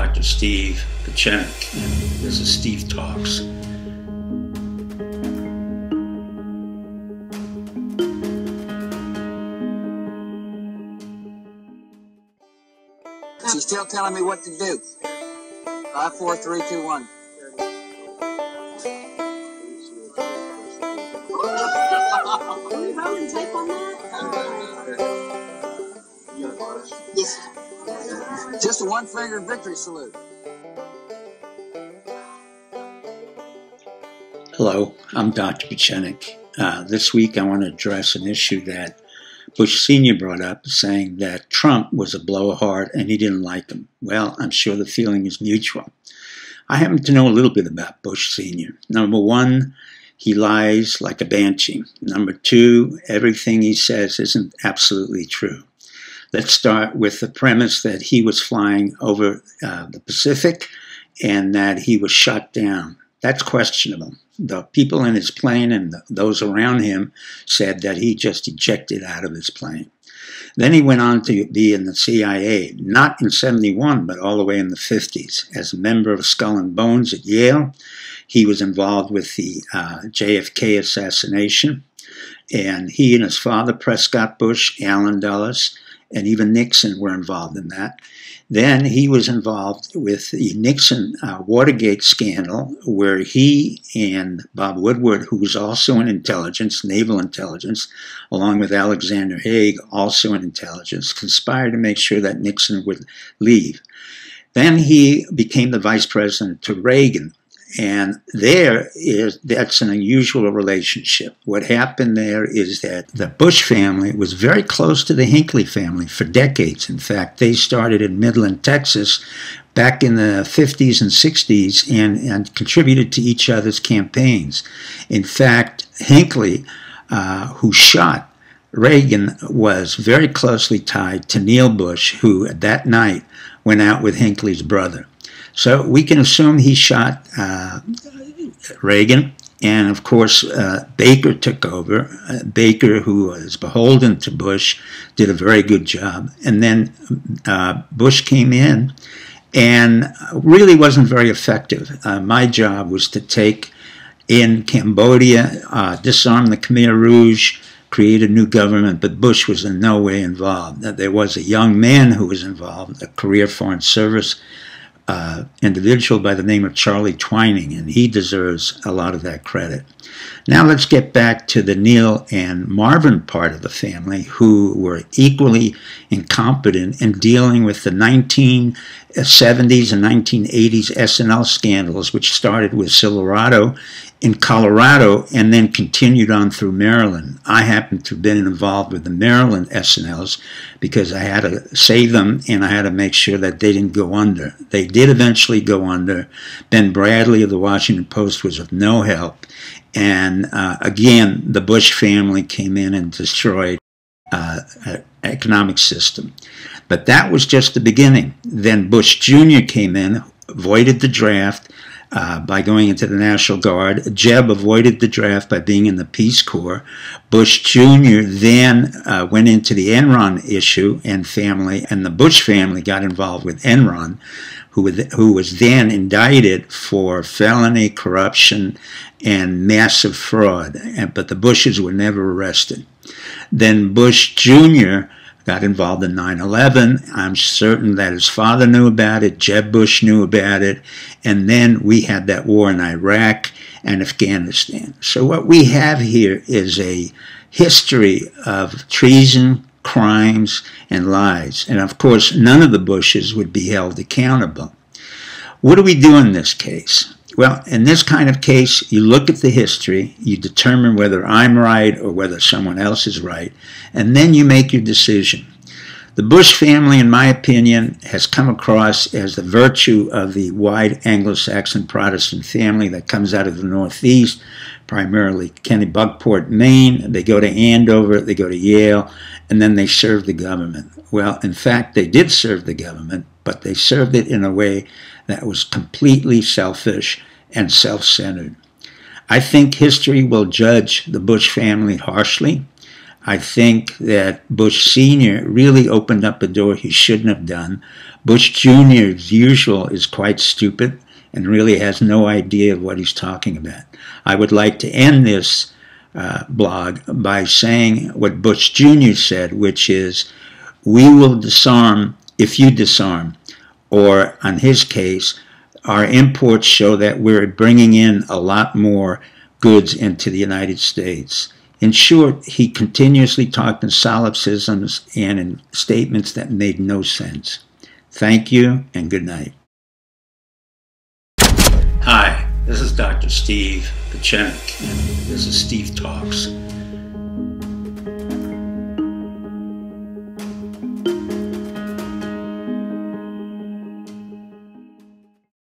Dr. Steve Pechenik, and this is Steve Talks. She's still telling me what to do. 5, 4, 3, 2, 1. Just a one-fingered victory salute. Hello, I'm Dr. Pechenik. This week I want to address an issue that Bush Sr. brought up, saying that Trump was a blowhard and he didn't like him. Well, I'm sure the feeling is mutual. I happen to know a little bit about Bush Sr. Number one, he lies like a banshee. Number two, everything he says isn't absolutely true. Let's start with the premise that he was flying over the Pacific and that he was shot down. That's questionable. The people in his plane and those around him said that he just ejected out of his plane. Then he went on to be in the CIA, not in 71, but all the way in the 50s. As a member of Skull and Bones at Yale, he was involved with the JFK assassination. And he and his father, Prescott Bush, Allen Dulles, and even Nixon were involved in that. Then he was involved with the Nixon Watergate scandal, where he and Bob Woodward, who was also in intelligence, naval intelligence, along with Alexander Haig, also in intelligence, conspired to make sure that Nixon would leave. Then he became the vice president to Reagan. And that's an unusual relationship. What happened there is that the Bush family was very close to the Hinckley family for decades. In fact, they started in Midland, Texas, back in the 50s and 60s and contributed to each other's campaigns. In fact, Hinckley, who shot Reagan, was very closely tied to Neil Bush, who that night went out with Hinckley's brother. So we can assume he shot Reagan, and of course Baker took over. Baker, who was beholden to Bush, did a very good job. And then Bush came in and really wasn't very effective. My job was to take in Cambodia, disarm the Khmer Rouge, create a new government, but Bush was in no way involved. There was a young man who was involved, a career Foreign Service individual by the name of Charlie Twining, and he deserves a lot of that credit. Now let's get back to the Neil and Marvin part of the family, who were equally incompetent in dealing with the 1970s and 1980s S&L scandals, which started with Silverado in Colorado and then continued on through Maryland. I happen to have been involved with the Maryland S&Ls because I had to save them and I had to make sure that they didn't go under. They did eventually go under. Ben Bradley of the Washington Post was of no help. And again, the Bush family came in and destroyed an economic system. But that was just the beginning. Then Bush Jr. came in, avoided the draft by going into the National Guard. Jeb avoided the draft by being in the Peace Corps. Bush Jr. then went into the Enron issue and family, and the Bush family got involved with Enron, who was then indicted for felony corruption and massive fraud, but the Bushes were never arrested. Then Bush Jr. got involved in 9/11. I'm certain that his father knew about it, Jeb Bush knew about it, and then we had that war in Iraq and Afghanistan. So what we have here is a history of treason, crimes, and lies. And of course, none of the Bushes would be held accountable. What do we do in this case? Well, in this kind of case, you look at the history, you determine whether I'm right or whether someone else is right, and then you make your decision. The Bush family, in my opinion, has come across as the virtue of the wide Anglo-Saxon Protestant family that comes out of the Northeast, primarily Kennebunkport, Maine. They go to Andover, they go to Yale, and then they serve the government. Well, in fact, they did serve the government, but they served it in a way that was completely selfish and self-centered. I think history will judge the Bush family harshly. I think that Bush Sr. really opened up a door he shouldn't have done. Bush Jr., as usual, is quite stupid and really has no idea of what he's talking about. I would like to end this blog by saying what Bush Jr. said, which is, we will disarm if you disarm. Or, on his case, our imports show that we're bringing in a lot more goods into the United States. In short, he continuously talked in solipsisms and in statements that made no sense. Thank you and good night. Hi, this is Dr. Steve Pachenik, and this is Steve Talks.